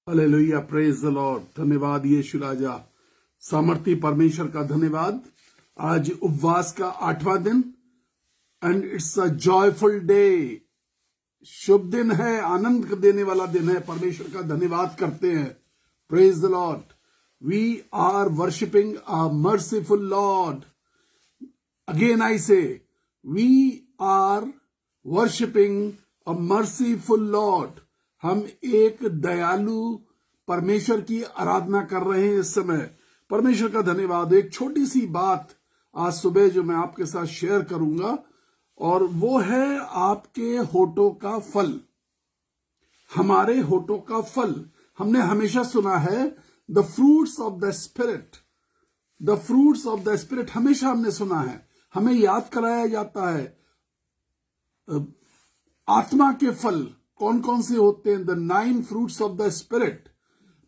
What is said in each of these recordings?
Hallelujah, praise the Lord. धन्यवाद यीशु राजा, सामर्थी परमेश्वर का धन्यवाद। आज उपवास का 8वां दिन and it's a joyful day. शुभ दिन है, आनंद देने वाला दिन है। परमेश्वर का धन्यवाद करते हैं। Praise the Lord. We are worshipping a merciful Lord. Again I say, we are worshipping a merciful Lord. हम एक दयालु परमेश्वर की आराधना कर रहे हैं इस समय। परमेश्वर का धन्यवाद। एक छोटी सी बात आज सुबह जो मैं आपके साथ शेयर करूंगा, और वो है आपके होठों का फल। हमारे होठों का फल। हमने हमेशा सुना है the fruits of the spirit. The fruits of the spirit हमेशा हमने सुना है। हमें याद कराया जाता है आत्मा के फल कौन कौन से होते हैं, the 9 fruits of the spirit.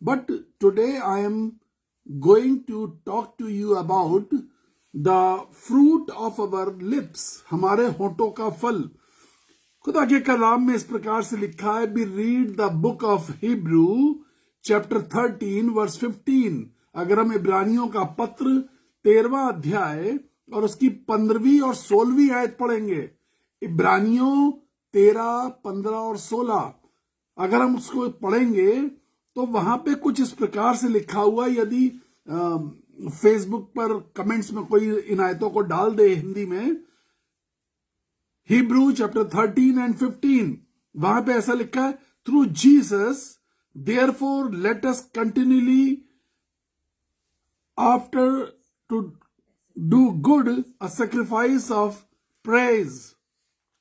But today I am going to talk to you about the fruit of our lips. हमारे होठों का फल। खुदा के कलाम में इस प्रकार से लिखा है, we read the book of Hebrew chapter 13 verse 15. अगर हम इब्रानियों का पत्र 13वां अध्याय और उसकी 15वीं और 16वीं आयत पढ़ेंगे, इब्रानियों 13, 15 और 16, अगर हम उसको पढ़ेंगे तो वहां पे कुछ इस प्रकार से लिखा हुआ। यदि फेसबुक पर कमेंट्स में कोई इन आयतों को डाल दे हिंदी में, हिब्रू चैप्टर 13 एंड 15, वहां पे ऐसा लिखा है, through Jesus therefore let us continually after two do good a sacrifice of praise,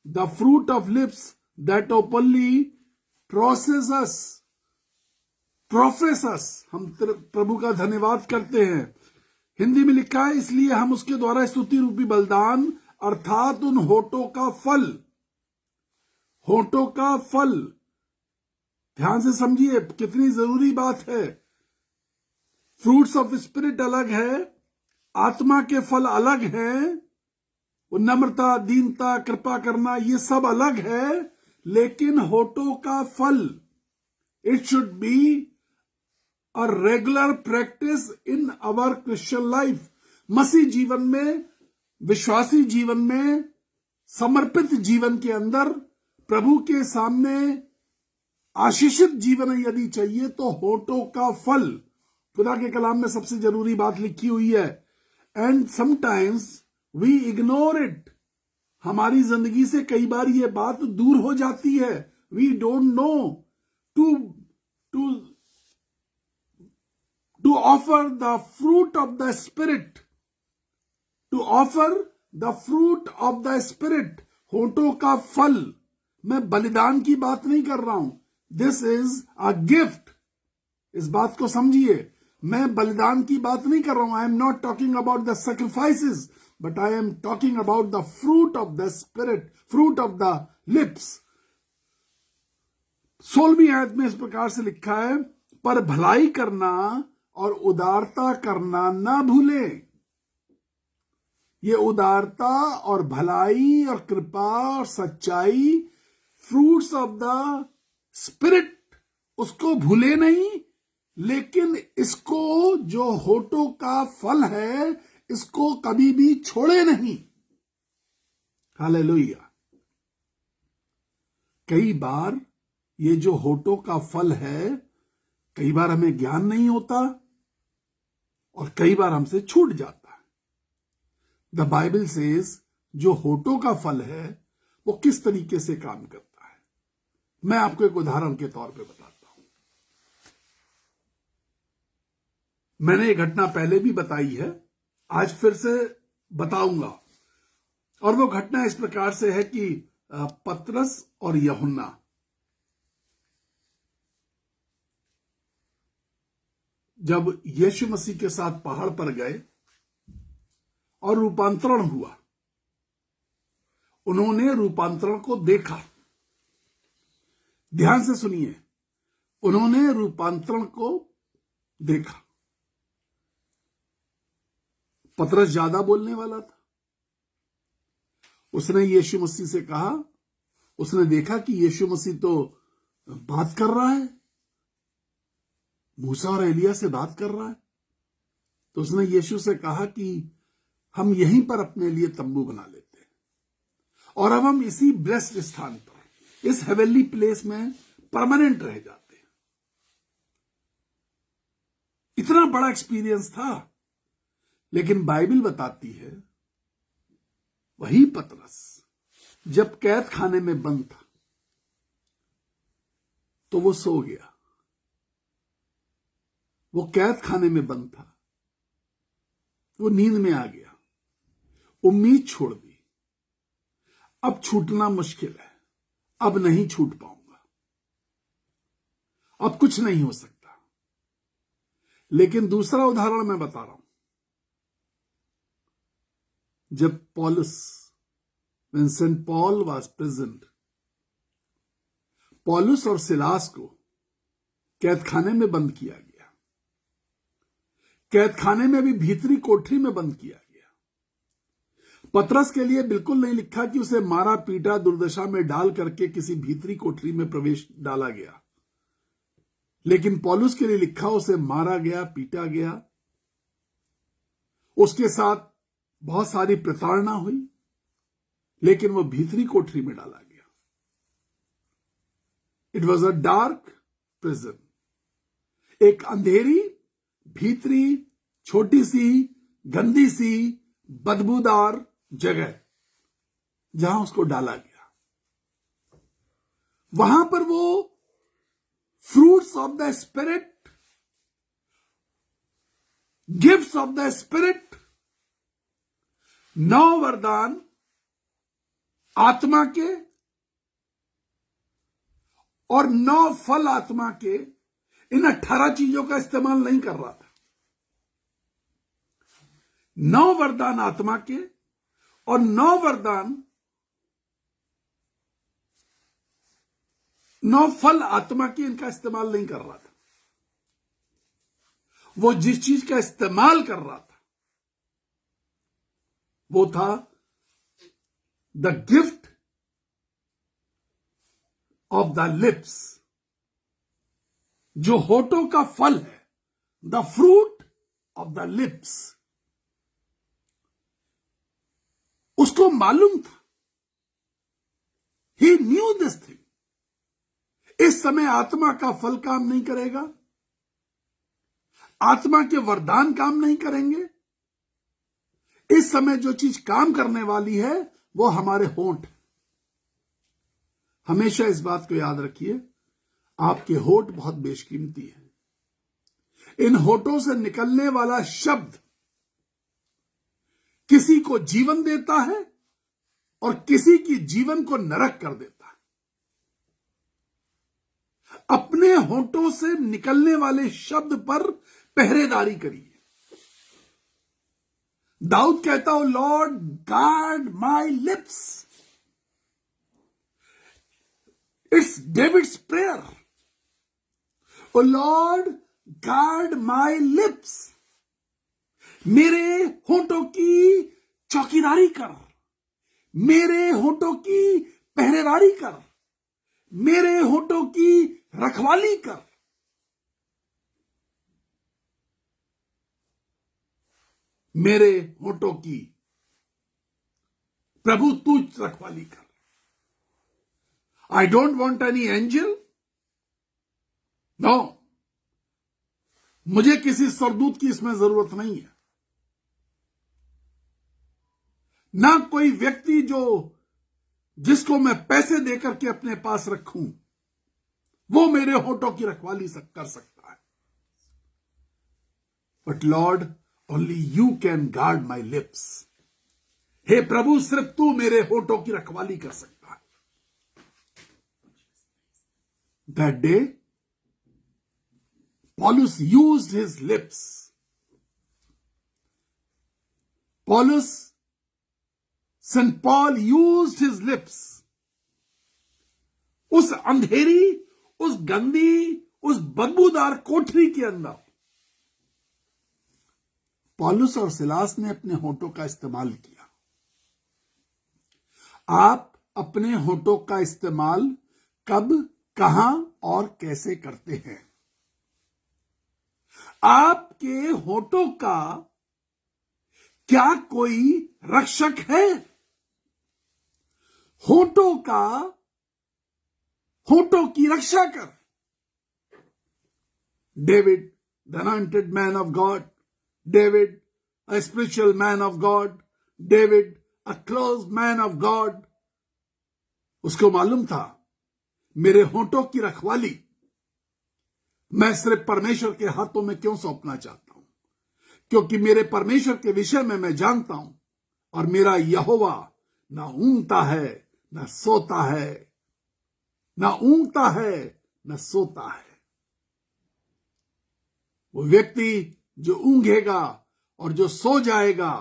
the fruit of lips that openly profess us. हम प्रभु का धन्यवाद करते हैं। हिंदी में लिखा है, इसलिए हम उसके द्वारा स्तुति रूपी बलिदान अर्थात उन होठों का फल। होठों का फल, ध्यान से समझिए कितनी जरूरी बात है। फ्रूट्स ऑफ स्पिरिट अलग है, आत्मा के फल अलग हैं। नम्रता, दीनता, कृपा करना, ये सब अलग है। लेकिन होठों का फल, it should be a regular practice in our Christian life. मसीह जीवन में, विश्वासी जीवन में, समर्पित जीवन के अंदर, प्रभु के सामने आशीषित जीवन यदि चाहिए तो होठों का फल। खुदा के कलाम में सबसे जरूरी बात लिखी हुई है। And sometimes we ignore it. हमारी जिंदगी से कई बार ये बात दूर हो जाती है। We don't know to offer the fruit of the spirit. To offer the fruit of the spirit, होठों का फल। मैं बलिदान की बात नहीं कर रहा हूं। This is a gift. इस बात को समझिए। मैं बलिदान की बात नहीं कर रहा हूं। I am not talking about the sacrifices, but I am talking about the fruit of the spirit, fruit of the lips. 16वीं आयत में इस प्रकार से लिखा है, पर भलाई करना और उदारता करना ना भूले। ये उदारता और भलाई और कृपा और सच्चाई, फ्रूट्स ऑफ द स्पिरिट, उसको भूले नहीं। लेकिन इसको, जो होठों का फल है, इसको कभी भी छोड़े नहीं। हालेलुया। कई बार ये जो होठों का फल है, कई बार हमें ज्ञान नहीं होता और कई बार हमसे छूट जाता है। द बाइबल सेज जो होठों का फल है वो किस तरीके से काम करता है। मैं आपको एक उदाहरण के तौर पे बताता हूं। मैंने ये घटना पहले भी बताई है, आज फिर से बताऊंगा। और वो घटना इस प्रकार से है कि पतरस और यूहन्ना, जब यीशु मसीह के साथ पहाड़ पर गए और रूपांतरण हुआ, उन्होंने रूपांतरण को देखा। ध्यान से सुनिए, उन्होंने रूपांतरण को देखा। पतरस ज्यादा बोलने वाला था। उसने यीशु मसीह से कहा, उसने देखा कि यीशु मसीह तो बात कर रहा है, मूसा और एलिया से बात कर रहा है। तो उसने यीशु से कहा कि हम यहीं पर अपने लिए तंबू बना लेते हैं और अब हम इसी ब्लेस्ड स्थान पर, इस हेवनली प्लेस में परमानेंट रह जाते हैं। इतना बड़ा एक्सपीरियंस था। लेकिन बाइबल बताती है वही पतरस जब कैद खाने में बंद था तो वो सो गया। वो कैद खाने में बंद था, वो नींद में आ गया, उम्मीद छोड़ दी। अब छूटना मुश्किल है, अब नहीं छूट पाऊंगा, अब कुछ नहीं हो सकता। लेकिन दूसरा उदाहरण मैं बता रहा हूं। जब Paulus, when Saint Paul was present, Paulus और सिलास को कैद खाने में बंद किया गया। कैद खाने में भी भीतरी कोठरी में बंद किया गया। पतरस के लिए बिल्कुल नहीं लिखा कि उसे मारा पीटा दुर्दशा में डाल करके किसी भीतरी कोठरी में प्रवेश डाला गया। लेकिन पौलुस के लिए लिखा उसे मारा गया, पीटा गया, उसके साथ बहुत सारी प्रताड़ना हुई, लेकिन वो भीतरी कोठरी में डाला गया। It was a dark prison, एक अंधेरी भीतरी छोटी सी गंदी सी बदबूदार जगह जहां उसको डाला गया। वहां पर वो fruits of the spirit, gifts of the spirit, 9 वरदान आत्मा के और 9 फल आत्मा के, इन 18 चीजों का इस्तेमाल नहीं कर रहा था। 9 वरदान आत्मा के और 9 वरदान, 9 फल आत्मा के, इनका इस्तेमाल नहीं कर रहा था। वो जिस चीज का इस्तेमाल कर रहा था वो था the gift of the lips, जो होठों का फल है, the fruit of the lips. उसको मालूम था, ही न्यू दिस थिंग। इस समय आत्मा का फल काम नहीं करेगा, आत्मा के वरदान काम नहीं करेंगे। इस समय जो चीज काम करने वाली है वो हमारे होंठ। हमेशा इस बात को याद रखिए, आपके होंठ बहुत बेशकीमती है। इन होठों से निकलने वाला शब्द किसी को जीवन देता है और किसी की जीवन को नरक कर देता है। अपने होठों से निकलने वाले शब्द पर पहरेदारी करिए। दाऊद कहता हो, Lord guard my lips. It's David's prayer, O Lord guard my lips. मेरे होठों की चौकीदारी कर, मेरे होठों की पहरेदारी कर, मेरे होठों की रखवाली कर। मेरे होठों की प्रभु तू रखवाली कर। I don't want any angel, no, मुझे किसी सरदूत की इसमें जरूरत नहीं है। ना कोई व्यक्ति जिसको मैं पैसे देकर के अपने पास रखूं, वो मेरे होठों की रखवाली कर सकता है। But Lord, only you can guard my lips. हे प्रभु, सिर्फ तू मेरे होठों की रखवाली कर सकता है। That day Paulus used his lips. St. Paul used his lips. उस अंधेरी, उस गंदी, उस बदबूदार कोठरी के अंदर पौलुस और सिलास ने अपने होठों का इस्तेमाल किया। आप अपने होठों का इस्तेमाल कब, कहां और कैसे करते हैं? आपके होठों का क्या कोई रक्षक है? होठों की रक्षा कर। David the anointed man of God, David a spiritual man of God, David a close man of God, उसको मालूम था मेरे होठों की रखवाली मैं सिर्फ परमेश्वर के हाथों में क्यों सौंपना चाहता हूं, क्योंकि मेरे परमेश्वर के विषय में मैं जानता हूं और मेरा यहोवा ना ऊंघता है ना सोता है, ना ऊंघता है ना सोता है। वो व्यक्ति जो ऊंघेगा और जो सो जाएगा,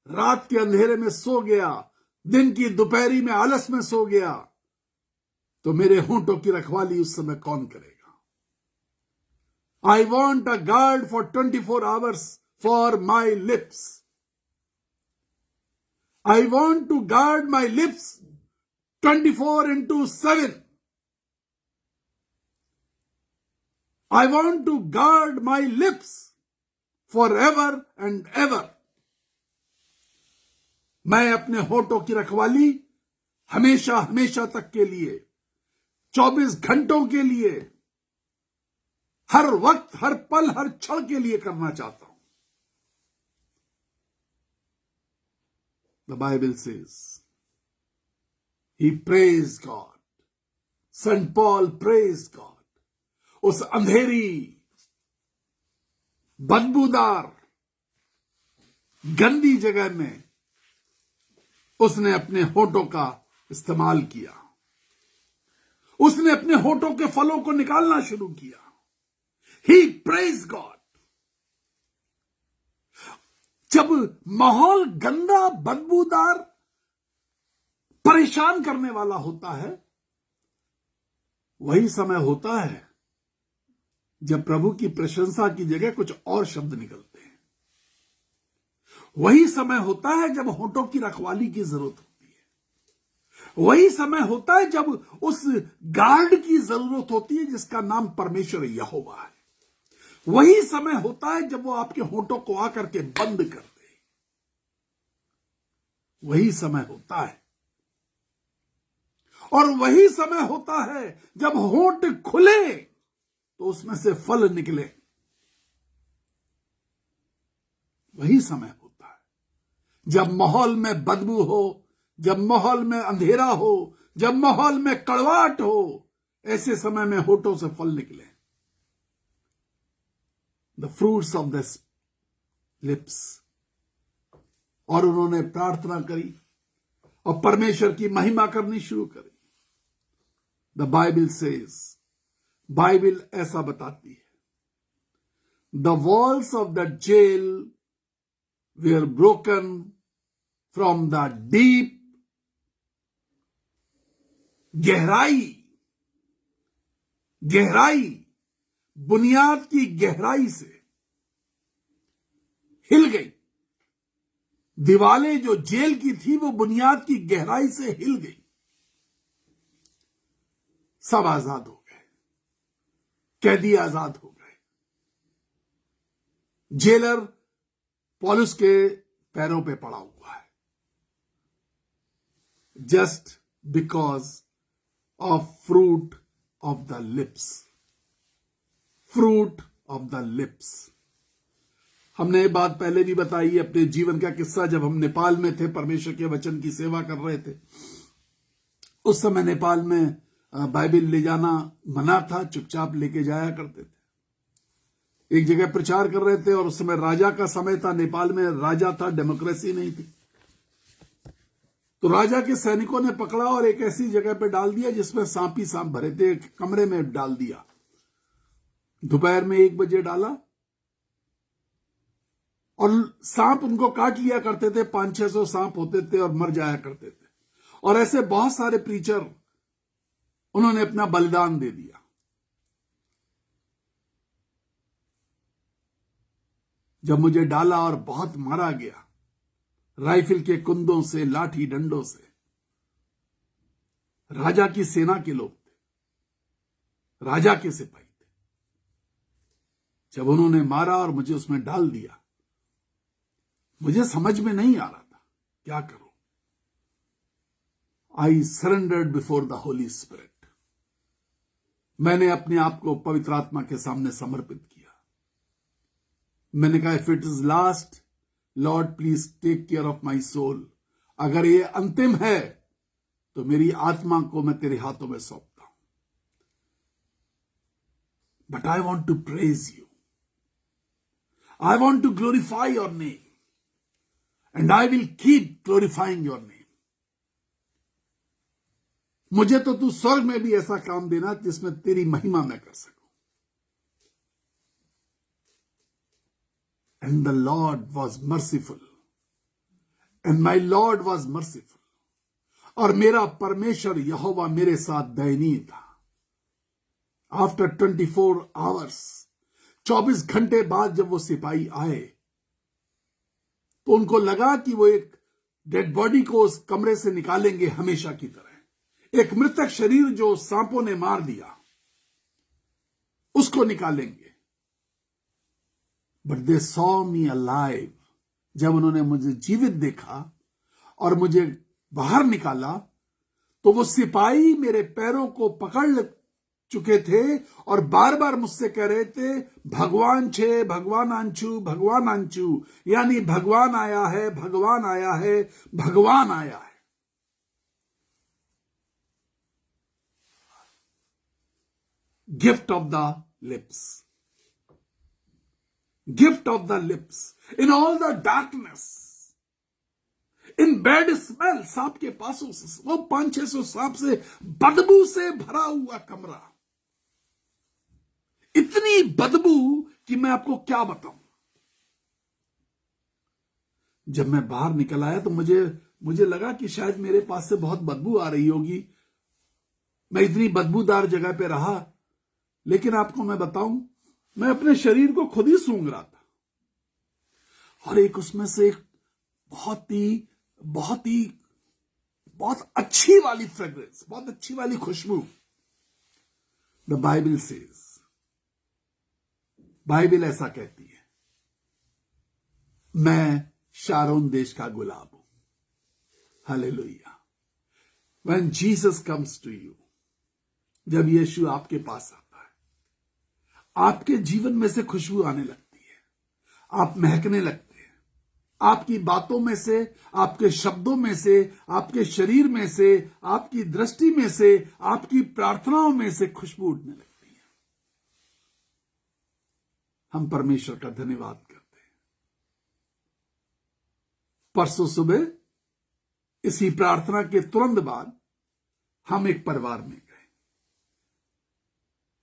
रात के अंधेरे में सो गया, दिन की दोपहरी में आलस में सो गया, तो मेरे होंठों की रखवाली उस समय कौन करेगा? I want a guard for 24 hours for my lips. I want to guard my lips 24/7. I want to guard my lips forever and ever. मैं अपने होठों की रखवाली हमेशा हमेशा तक के लिए, 24 घंटों के लिए, हर वक्त, हर पल, हर क्षण के लिए करना चाहता हूं। The Bible says, he praised God. Saint Paul praised God. उस अंधेरी, बदबूदार, गंदी जगह में उसने अपने होठों का इस्तेमाल किया। उसने अपने होठों के फलों को निकालना शुरू किया। He praised God. जब माहौल गंदा, बदबूदार, परेशान करने वाला होता है, वही समय होता है जब प्रभु की प्रशंसा की जगह कुछ और शब्द निकलते हैं। वही समय होता है जब होठों की रखवाली की जरूरत होती है। वही समय होता है जब उस गार्ड की जरूरत होती है जिसका नाम परमेश्वर यहोवा है। वही समय होता है जब वो आपके होठों को आकर के बंद कर दे। वही समय होता है, और वही समय होता है जब होठ खुले तो उसमें से फल निकले। वही समय होता है जब माहौल में बदबू हो, जब माहौल में अंधेरा हो, जब माहौल में कड़वाहट हो, ऐसे समय में होठों से फल निकले। The fruits of the lips. और उन्होंने प्रार्थना करी और परमेश्वर की महिमा करनी शुरू करी। The Bible says, बाइबल ऐसा बताती है, The walls of the jail were broken from the deep, गहराई, बुनियाद की गहराई से हिल गई। दीवारें जो जेल की थी वो बुनियाद की गहराई से हिल गई। सब आजाद हो गए, कैदी आजाद हो गए। जेलर पौलुस के पैरों पे पड़ा हुआ है, just because of fruit of the lips. Fruit of the lips. हमने ये बात पहले भी बताई, अपने जीवन का किस्सा। जब हम नेपाल में थे, परमेश्वर के वचन की सेवा कर रहे थे, उस समय नेपाल में बाइबल ले जाना मना था, चुपचाप लेके जाया करते थे। एक जगह प्रचार कर रहे थे और उस समय राजा का समय था, नेपाल में राजा था, डेमोक्रेसी नहीं थी। तो राजा के सैनिकों ने पकड़ा और एक ऐसी जगह पे डाल दिया जिसमें सांप ही सांप भरे थे। एक कमरे में डाल दिया, दोपहर में 1 बजे डाला, और सांप उनको काट लिया करते थे। 500-600 सांप होते थे और मर जाया करते थे। और ऐसे बहुत सारे प्रीचर, उन्होंने अपना बलिदान दे दिया। जब मुझे डाला और बहुत मारा गया, राइफल के कुंदों से, लाठी डंडों से। राजा की सेना के लोग थे, राजा के सिपाही थे। जब उन्होंने मारा और मुझे उसमें डाल दिया, मुझे समझ में नहीं आ रहा था क्या करूं। I surrendered before the Holi Spirit. मैंने अपने आप को पवित्र आत्मा के सामने समर्पित किया। मैंने कहा, if it is last, Lord please take care of my soul. अगर ये अंतिम है तो मेरी आत्मा को मैं तेरे हाथों में सौंपता हूं। But I want to praise you, I want to glorify your name and I will keep glorifying your name. मुझे तो तू स्वर्ग में भी ऐसा काम देना जिसमें तेरी महिमा मैं कर सकूं। And the Lord was merciful, and my lord was merciful. और मेरा परमेश्वर यहोवा मेरे साथ दयनीय था। आफ्टर 24 आवर्स, 24 घंटे बाद जब वो सिपाही आए तो उनको लगा कि वो एक डेड बॉडी को उस कमरे से निकालेंगे हमेशा की तरह। एक मृतक शरीर जो सांपों ने मार दिया उसको निकालेंगे। But they saw me alive. जब उन्होंने मुझे जीवित देखा और मुझे बाहर निकाला तो वो सिपाही मेरे पैरों को पकड़ चुके थे और बार बार मुझसे कह रहे थे, भगवान छे, भगवान आंचू, भगवान आंचू, यानी भगवान आया है, भगवान आया है, भगवान आया है। Gift of the lips. Gift of the lips. In all the darkness. In bad smell. सांप के पासों से, वो 500-600 सांप से, बदबू से भरा हुआ कमरा। इतनी बदबू कि मैं आपको क्या बताऊं। जब मैं बाहर निकल आया तो मुझे लगा कि शायद मेरे पास से बहुत बदबू आ रही होगी। मैं इतनी बदबूदार जगह पे रहा, लेकिन आपको मैं बताऊं, मैं अपने शरीर को खुद ही सूंघ रहा था। और एक उसमें से एक बहुत अच्छी वाली फ्रेग्रेंस, बहुत अच्छी वाली खुशबू। द बाइबल सेज, बाइबल ऐसा कहती है, मैं शारोन देश का गुलाब हूं। Hallelujah. When Jesus comes to you, जब यीशु आपके पास आता है, आपके जीवन में से खुशबू आने लगती है, आप महकने लगते हैं। आपकी बातों में से, आपके शब्दों में से, आपके शरीर में से, आपकी दृष्टि में से, आपकी प्रार्थनाओं में से खुशबू उठने लगती है। हम परमेश्वर का धन्यवाद करते हैं। परसों सुबह इसी प्रार्थना के तुरंत बाद हम एक परिवार में गए।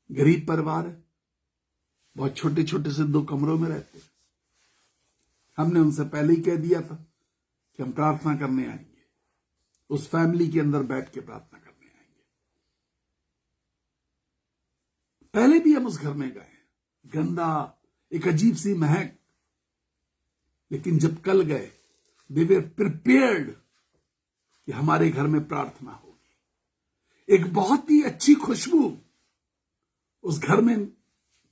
गरीब परिवार है, बहुत छोटे छोटे से 2 कमरों में रहते हैं। हमने उनसे पहले ही कह दिया था कि हम प्रार्थना करने आएंगे, उस फैमिली के अंदर बैठ के प्रार्थना करने आएंगे। पहले भी हम उस घर में गए, गंदा, एक अजीब सी महक, लेकिन जब कल गए, दे वर प्रिपेयर्ड कि हमारे घर में प्रार्थना होगी। एक बहुत ही अच्छी खुशबू उस घर में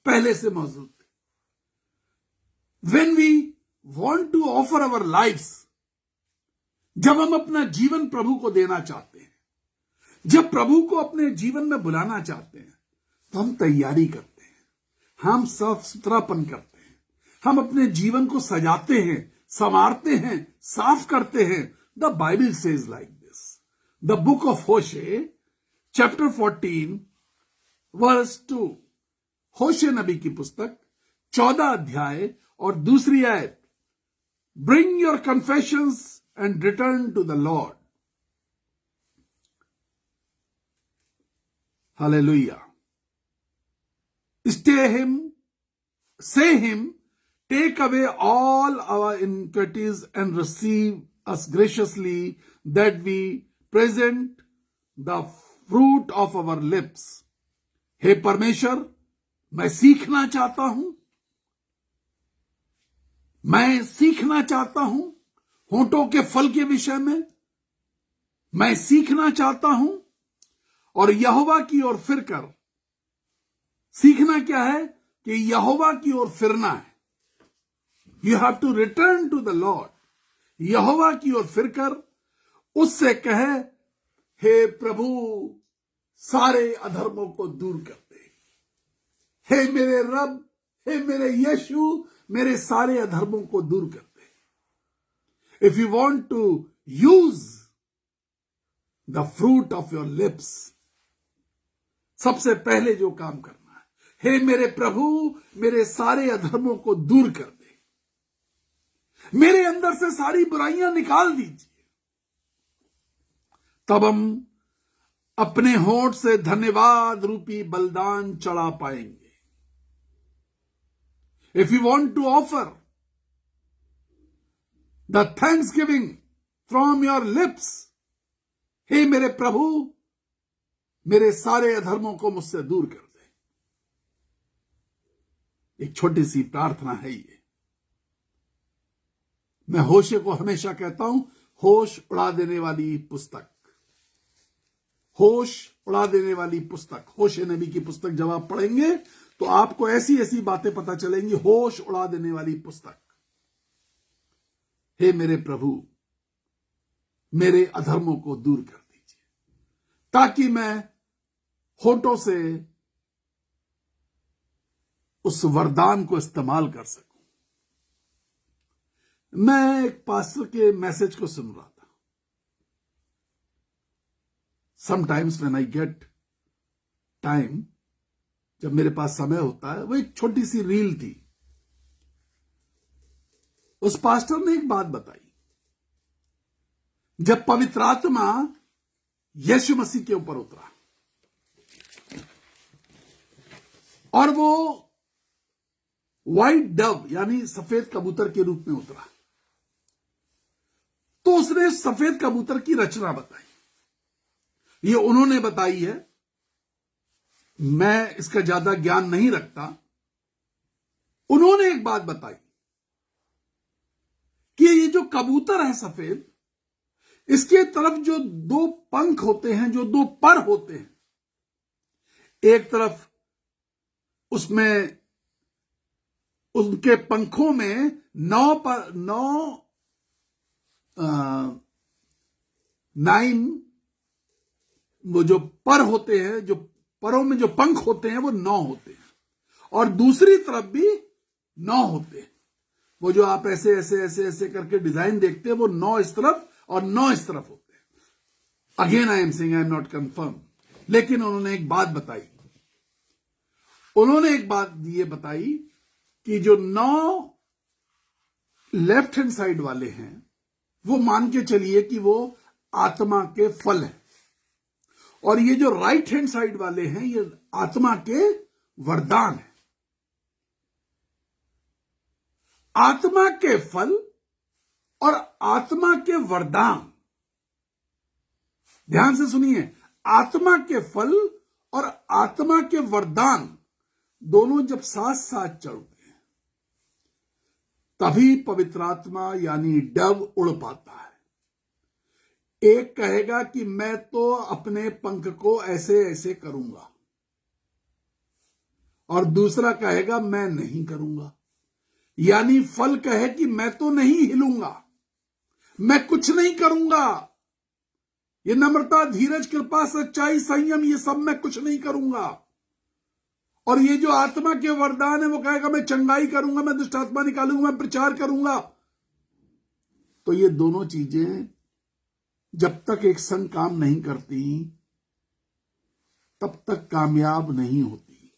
पहले से मौजूद थी। When we want to offer our lives, जब हम अपना जीवन प्रभु को देना चाहते हैं, जब प्रभु को अपने जीवन में बुलाना चाहते हैं, तो हम तैयारी करते हैं, हम साफ सुथरापन करते हैं, हम अपने जीवन को सजाते हैं, संवारते हैं, साफ करते हैं। The Bible says like this. The book of Hosea chapter 14 verse 2, होशे नबी की पुस्तक 14 अध्याय और 2 आयत, bring your confessions and return to the Lord. Hallelujah. Stay him, say him, take away all our iniquities and receive us graciously, that we present the fruit of our lips. हे परमेश्वर, मैं सीखना चाहता हूं, मैं सीखना चाहता हूं होंठों के फल के विषय में। मैं सीखना चाहता हूं और यहोवा की ओर फिरकर सीखना क्या है? कि यहोवा की ओर फिरना है। You have to return to the Lord. यहोवा की ओर फिरकर उससे कहे, हे प्रभु सारे अधर्मों को दूर कर दे। हे मेरे रब, हे मेरे यीशु, मेरे सारे अधर्मों को दूर कर दे। If you want to use the fruit of your lips, सबसे पहले जो काम करना है, हे मेरे प्रभु मेरे सारे अधर्मों को दूर कर दे, मेरे अंदर से सारी बुराइयां निकाल दीजिए। तब हम अपने होंठ से धन्यवाद रूपी बलिदान चढ़ा पाएंगे। If you want to offer the thanksgiving from your lips, हे मेरे प्रभु मेरे सारे अधर्मों को मुझसे दूर कर दे। एक छोटी सी प्रार्थना है ये। मैं होशे को हमेशा कहता हूं, होश उड़ा देने वाली पुस्तक। होश उड़ा देने वाली पुस्तक, होशे नबी की पुस्तक जब आप पढ़ेंगे तो आपको ऐसी ऐसी बातें पता चलेंगी। होश उड़ा देने वाली पुस्तक। हे मेरे प्रभु मेरे अधर्मों को दूर कर दीजिए, ताकि मैं होठों से उस वरदान को इस्तेमाल कर सकूं। मैं एक पास्टर के मैसेज को सुन रहा था। Sometimes when I get time, जब मेरे पास समय होता है, वो एक छोटी सी रील थी। उस पास्टर ने एक बात बताई। जब पवित्र आत्मा यीशु मसीह के ऊपर उतरा और वो व्हाइट डव यानी सफेद कबूतर के रूप में उतरा, तो उसने सफेद कबूतर की रचना बताई। ये उन्होंने बताई है, मैं इसका ज्यादा ज्ञान नहीं रखता। उन्होंने एक बात बताई कि ये जो कबूतर है सफेद, इसके तरफ जो दो पंख होते हैं, जो दो पर होते हैं, एक तरफ उसमें उनके पंखों में 9 वो जो पर होते हैं, जो परों में जो पंख होते हैं वो 9 होते हैं, और दूसरी तरफ भी 9 होते हैं। वो जो आप ऐसे ऐसे ऐसे ऐसे करके डिजाइन देखते हैं, वो 9 इस तरफ और 9 इस तरफ होते हैं। Again I am saying, I am not confirm, लेकिन उन्होंने एक बात बताई। उन्होंने एक बात ये बताई कि जो 9 लेफ्ट हैंड साइड वाले हैं, वो मान के चलिए कि वो आत्मा के फल हैं, और ये जो राइट हैंड साइड वाले हैं, ये आत्मा के वरदान हैं। आत्मा के फल और आत्मा के वरदान, ध्यान से सुनिए, आत्मा के फल और आत्मा के वरदान दोनों जब साथ साथ चलते हैं, तभी पवित्र आत्मा यानी डव उड़ पाता है। एक कहेगा कि मैं तो अपने पंख को ऐसे ऐसे करूंगा, और दूसरा कहेगा मैं नहीं करूंगा। यानी फल कहे कि मैं तो नहीं हिलूंगा, मैं कुछ नहीं करूंगा, ये नम्रता, धीरज, कृपा, सच्चाई, संयम, ये सब मैं कुछ नहीं करूंगा। और ये जो आत्मा के वरदान है, वो कहेगा मैं चंगाई करूंगा, मैं दुष्ट आत्मा निकालूंगा, मैं प्रचार करूंगा। तो ये दोनों चीजें जब तक एक संग काम नहीं करती, तब तक कामयाब नहीं होती।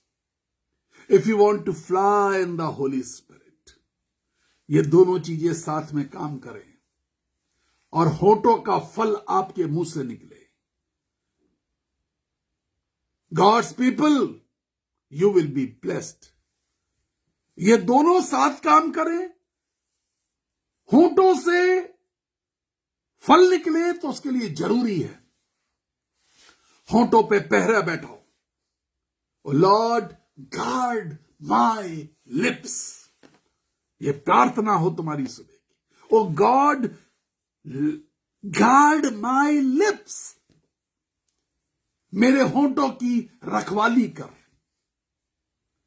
If you want to fly in the Holi spirit, ये दोनों चीजें साथ में काम करें और होठों का फल आपके मुंह से निकले। God's people, you will be blessed. ये दोनों साथ काम करें, होठों से फल निकले, तो उसके लिए जरूरी है होठों पे पहरा बैठाओ। ओ लॉर्ड गार्ड माय लिप्स, ये प्रार्थना हो तुम्हारी सुबह की। ओ गॉड गार्ड माय लिप्स, मेरे होठों की रखवाली कर।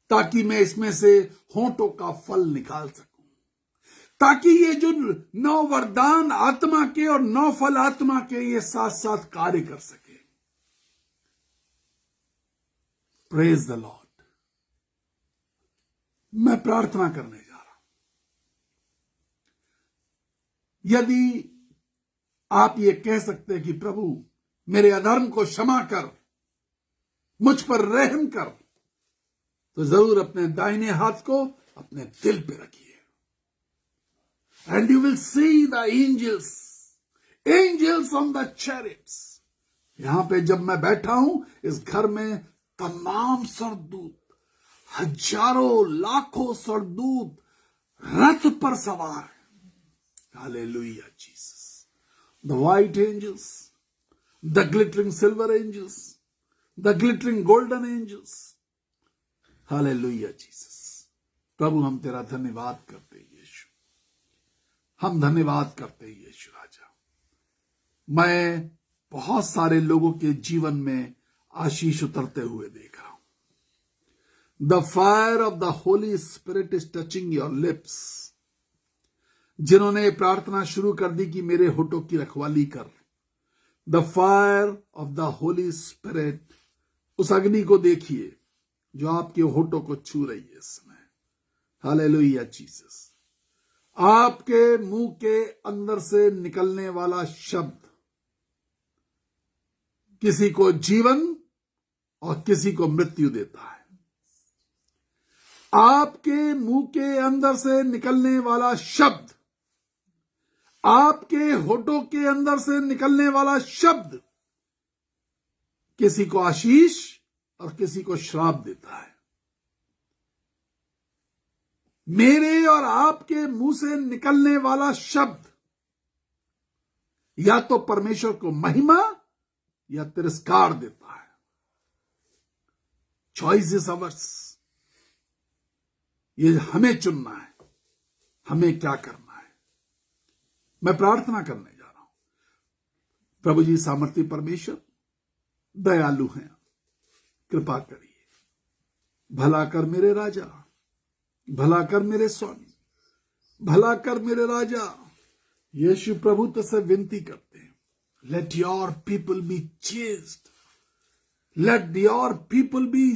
ताकि मैं इसमें से होंठों का फल निकाल सकूं, ताकि ये जो 9 वरदान आत्मा के और 9 फल आत्मा के ये साथ साथ कार्य कर सके। Praise the Lord. मैं प्रार्थना करने जा रहा हूं, यदि आप ये कह सकते हैं कि प्रभु मेरे अधर्म को क्षमा कर, मुझ पर रहम कर, तो जरूर अपने दाहिने हाथ को अपने दिल पे रखिए। And you will see the angels on the chariots. यहां पे जब मैं बैठा हूं इस घर में, तमाम सरदूत, हजारों लाखों सरदूत रथ पर सवार हैं। Hallelujah Jesus. The white angels, the glittering silver angels, the glittering golden angels. Hallelujah, Jesus. प्रभु हम तेरा धन्यवाद करते हैं यीशु, हम धन्यवाद करते हैं यीशु राजा। मैं बहुत सारे लोगों के जीवन में आशीष उतरते हुए देख रहा हूं। The fire of the Holy Spirit is touching your lips. जिन्होंने प्रार्थना शुरू कर दी कि मेरे होठों की रखवाली कर, the fire of the Holi spirit, उस अग्नि को देखिए जो आपके होठों को छू रही है इस समय। Hallelujah Jesus. आपके मुंह के अंदर से निकलने वाला शब्द किसी को जीवन और किसी को मृत्यु देता है। आपके मुंह के अंदर से निकलने वाला शब्द, आपके होठों के अंदर से निकलने वाला शब्द किसी को आशीष और किसी को श्राप देता है। मेरे और आपके मुंह से निकलने वाला शब्द या तो परमेश्वर को महिमा या तिरस्कार देता है। Choice is ours. ये हमें चुनना है, हमें क्या करना है। मैं प्रार्थना करने जा रहा हूं। प्रभु जी सामर्थी परमेश्वर दयालु हैं, कृपा करिए। भला कर मेरे राजा, भला कर मेरे स्वामी, भला कर मेरे राजा। यीशु प्रभु तुझसे विनती करते हैं, let your people be chased, let your people be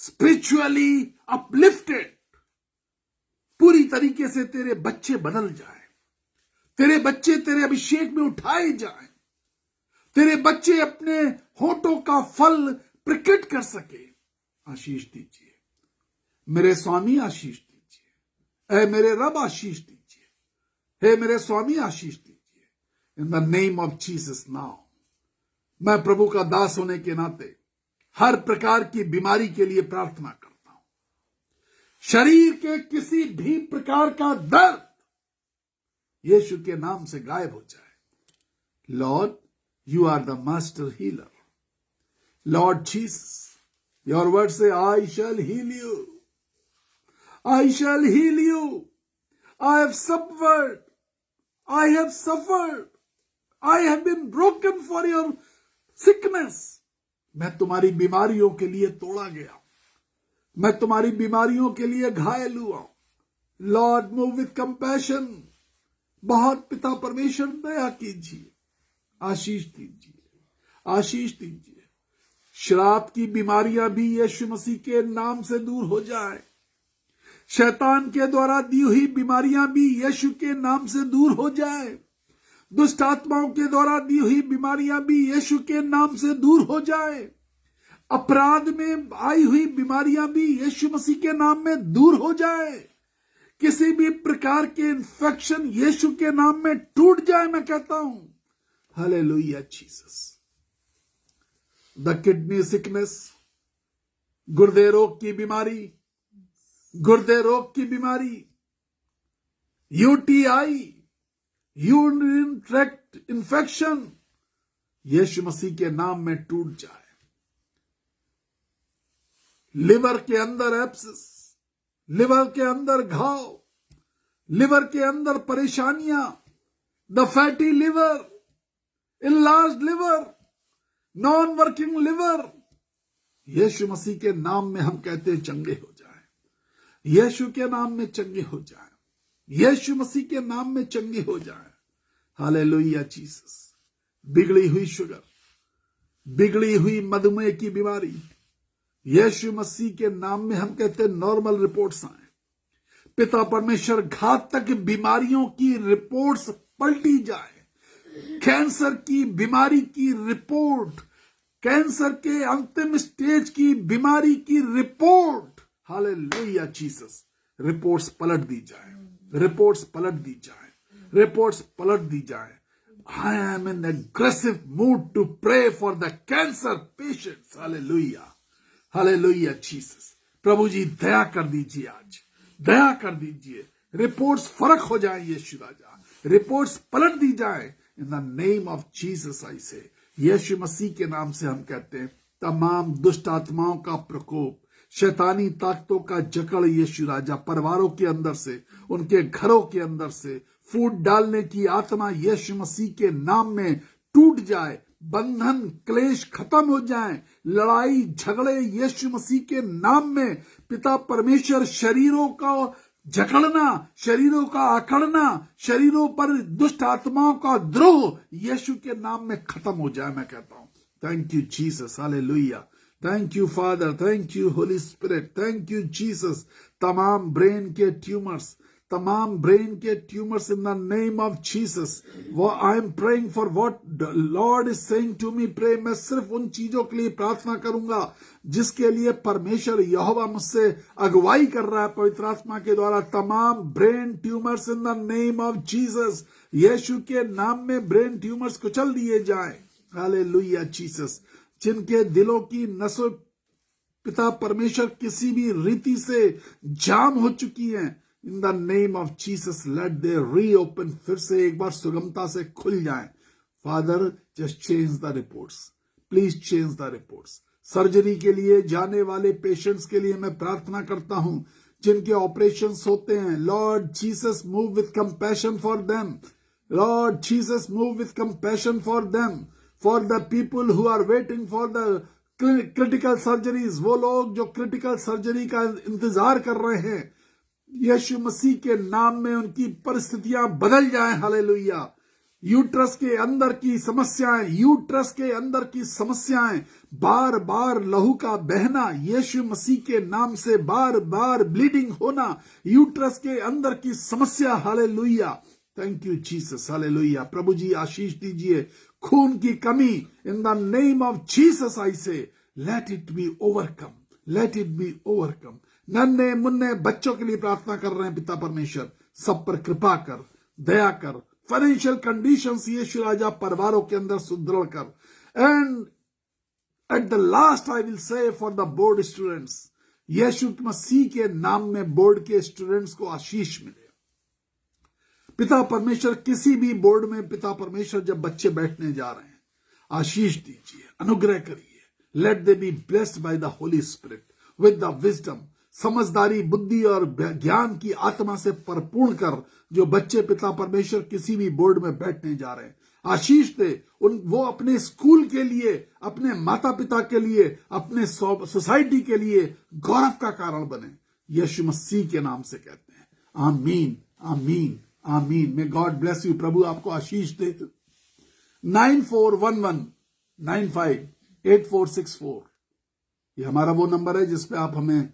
spiritually uplifted. पूरी तरीके से तेरे बच्चे बदल जाए, तेरे बच्चे तेरे अभिषेक में उठाए जाएं, तेरे बच्चे अपने होठों का फल प्रकट कर सके। आशीष दीजिए मेरे स्वामी, आशीष दीजिए। ऐ मेरे रब आशीष दीजिए, हे मेरे स्वामी आशीष दीजिए। इन the name of Jesus now. मैं प्रभु का दास होने के नाते हर प्रकार की बीमारी के लिए प्रार्थना करता हूं। शरीर के किसी भी प्रकार का दर्द यीशु के नाम से गायब हो जाए। Lord, you are the master healer. Lord Jesus, your word से I shall heal you, I shall heal you. I have suffered, I have suffered, I have been broken for your sickness. मैं तुम्हारी बीमारियों के लिए तोड़ा गया, मैं तुम्हारी बीमारियों के लिए घायल हुआ। Lord move with compassion. बहुत पिता परमेश्वर दया कीजिए, आशीष दीजिए, आशीष दीजिए। श्राप की बीमारियां भी यीशु मसीह के नाम से दूर हो जाए। शैतान के द्वारा दी हुई बीमारियां भी यीशु के नाम से दूर हो जाए। दुष्ट आत्माओं के द्वारा दी हुई बीमारियां भी यीशु के नाम से दूर हो जाए। अपराध में आई हुई बीमारियां भी यीशु मसीह के नाम में दूर हो जाए। किसी भी प्रकार के इन्फेक्शन यीशु के नाम में टूट जाए। मैं कहता हूं hallelujah Jesus. The kidney sickness, गुर्दे रोग की बीमारी, गुर्दे रोग की बीमारी, यूटीआई, यूरिन ट्रैक्ट इन्फेक्शन यीशु मसीह के नाम में टूट जाए। लिवर के अंदर एब्सिस, लिवर के अंदर घाव, लिवर के अंदर परेशानियां, the fatty liver, enlarged liver, non working liver, यीशु मसीह के नाम में हम कहते हैं चंगे हो जाए। यीशु के नाम में चंगे हो जाए, यीशु मसीह के नाम में चंगे हो जाए। Hallelujah Jesus. बिगड़ी हुई शुगर, बिगड़ी हुई मधुमेह की बीमारी, यीशु मसीह के नाम में हम कहते हैं नॉर्मल रिपोर्ट्स आए। पिता परमेश्वर घातक बीमारियों की रिपोर्ट्स पलटी जाए, कैंसर की बीमारी की रिपोर्ट, कैंसर के अंतिम स्टेज की बीमारी की रिपोर्ट, हालेलुया जीसस, रिपोर्ट्स पलट दी जाए, रिपोर्ट्स पलट दी जाए, रिपोर्ट्स पलट दी जाए। I am in aggressive mood to pray for the cancer patients. Hallelujah. Hallelujah Jesus. प्रभु जी दया कर दीजिए, आज दया कर दीजिए, रिपोर्ट्स फर्क हो जाए यीशु राजा, रिपोर्ट्स पलट दी जाए। इन the name of Jesus I से, यीशु मसीह के नाम से हम कहते हैं तमाम दुष्ट आत्माओं का प्रकोप, शैतानी ताकतों का जकड़ यीशु राजा परिवारों के अंदर से, उनके घरों के अंदर से फूट डालने की आत्मा यीशु मसीह के नाम में टूट जाए, बंधन क्लेश खत्म हो जाए, लड़ाई झगड़े यीशु मसीह के नाम में पिता परमेश्वर शरीरों का जकड़ना, शरीरों का आकड़ना, शरीरों पर दुष्ट आत्माओं का द्रोह यीशु के नाम में खत्म हो जाए। मैं कहता हूं thank you Jesus, hallelujah, thank you father, thank you Holy Spirit, thank you Jesus. तमाम ब्रेन के ट्यूमर्स, तमाम ब्रेन के tumours in the name of Jesus, वो I am praying for what Lord is saying to me pray. मैं सिर्फ उन चीजों के लिए प्रार्थना करूंगा जिसके लिए परमेश्वर यहोवा मुझसे अगुवाई कर रहा है पवित्र आत्मा के द्वारा। तमाम brain tumours in the name of Jesus, यीशु के नाम में ब्रेन ट्यूमर्स कुचल दिए जाए। Hallelujah Jesus. जिनके दिलों की नसों पिता परमेश्वर किसी भी रीति से जाम हो चुकी हैं, in the name of Jesus let they reopen, फिर से एक बार सुगमता से खुल जाएं। Father just change the reports, please change the reports. Surgery के लिए जाने वाले पेशेंट्स के लिए मैं प्रार्थना करता हूं, जिनके ऑपरेशंस होते हैं, Lord Jesus move with compassion for them, Lord Jesus move with compassion for them, for the people who are waiting for the critical surgeries, वो लोग जो क्रिटिकल सर्जरी का इंतजार कर रहे हैं, यीशु मसीह के नाम में उनकी परिस्थितियां बदल जाएं। हालेलुया। यूट्रस के अंदर की समस्याएं, यूट्रस के अंदर की समस्याएं, बार बार लहू का बहना, यीशु मसीह के नाम से बार बार ब्लीडिंग होना, यूट्रस के अंदर की समस्या, hallelujah, thank you Jesus, hallelujah. प्रभु जी आशीष दीजिए। खून की कमी in the name of Jesus I say let it be overcome, let it be overcome. नन्हे मुन्ने बच्चों के लिए प्रार्थना कर रहे हैं पिता परमेश्वर, सब पर कृपा कर, दया कर। फाइनेंशियल कंडीशंस यीशु राजा परिवारों के अंदर सुदृढ़ कर। And at the last I will say for the board students, यीशु मसीह के नाम में बोर्ड के स्टूडेंट्स को आशीष मिले। पिता परमेश्वर किसी भी बोर्ड में पिता परमेश्वर जब बच्चे बैठने जा रहे हैं, आशीष दीजिए, अनुग्रह करिए। Let they be blessed by the Holi spirit with the wisdom, समझदारी, बुद्धि और ज्ञान की आत्मा से परिपूर्ण कर जो बच्चे पिता परमेश्वर किसी भी बोर्ड में बैठने जा रहे हैं, आशीष दे। वो अपने स्कूल के लिए, अपने माता पिता के लिए, अपने सोसाइटी के लिए गौरव का कारण बने, यीशु मसीह के नाम से कहते हैं amen, amen, amen. May God bless you. प्रभु आपको आशीष दे। 9411958464 ये हमारा वो नंबर है जिस पे आप हमें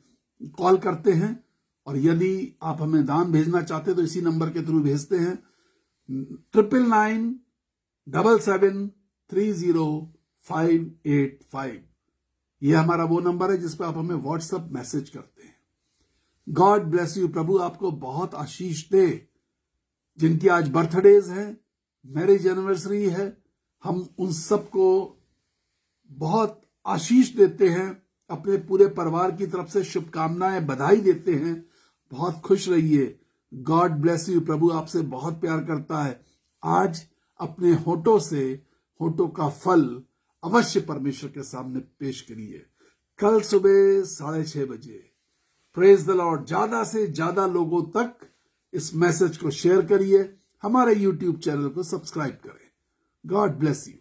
कॉल करते हैं, और यदि आप हमें दान भेजना चाहते हैं तो इसी नंबर के थ्रू भेजते हैं। 9997730585 ये हमारा वो नंबर है जिस पे आप हमें व्हाट्सएप मैसेज करते हैं। God bless you. प्रभु आपको बहुत आशीष दे। जिनकी आज बर्थडेज हैं, मैरिज एनिवर्सरी है, हम उन सबको बहुत आशीष देते हैं, अपने पूरे परिवार की तरफ से शुभकामनाएं, बधाई देते हैं। बहुत खुश रहिए। God bless you. प्रभु आपसे बहुत प्यार करता है। आज अपने होठों से, होठों का फल अवश्य परमेश्वर के सामने पेश करिए। कल सुबह 6:30 बजे। Praise the Lord. ज्यादा से ज्यादा लोगों तक इस मैसेज को शेयर करिए। हमारे YouTube चैनल को सब्सक्राइब करें। God bless you.